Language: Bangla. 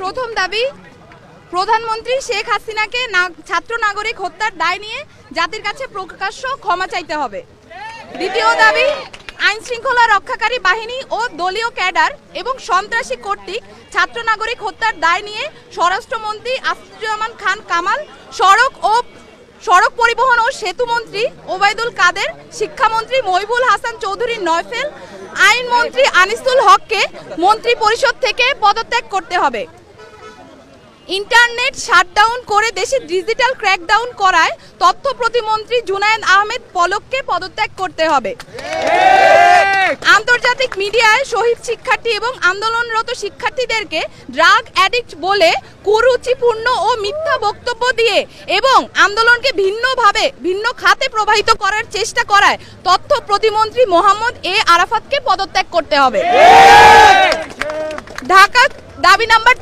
প্রথম দাবি, প্রধানমন্ত্রী শেখ হাসিনাকে ছাত্র নাগরিক হত্যার দায় নিয়ে জাতির কাছে প্রকাশ্য ক্ষমা চাইতে হবে। দ্বিতীয় দাবি, আইন শৃঙ্খলা রক্ষাকারী বাহিনী ও দলীয় ক্যাডার এবং সন্ত্রাসী কর্তৃক ছাত্র নাগরিক হত্যার দায় নিয়ে স্বরাষ্ট্রমন্ত্রী আসাদুজ্জামান খান কামাল, সড়ক পরিবহন ও সেতু মন্ত্রী ওবায়দুল কাদের, শিক্ষামন্ত্রী মহিবুল হাসান চৌধুরী নয়ফেল, আইনমন্ত্রী আনিসুল হককে মন্ত্রী পরিষদ থেকে পদত্যাগ করতে হবে। ইন্টারনেট শাটডাউন করে দেশে ডিজিটাল ক্র্যাকডাউন করায় তথ্য প্রতিমন্ত্রী জুনায়েদ আহমেদ পলককে পদত্যাগ করতে হবে। আন্তর্জাতিক মিডিয়ায় শহীদ শিক্ষার্থী এবং আন্দোলনরত শিক্ষার্থীদেরকে ড্রাগ অ্যাডিক্ট বলে কুরুচিপূর্ণ ও মিথ্যা বক্তব্য দিয়ে এবং আন্দোলনকে ভিন্ন খাতে প্রবাহিত করার চেষ্টা করায় তথ্য প্রতিমন্ত্রী মোহাম্মদ এ আরাফাতকে পদত্যাগ করতে হবে। ঢাকা দাবি নাম্বার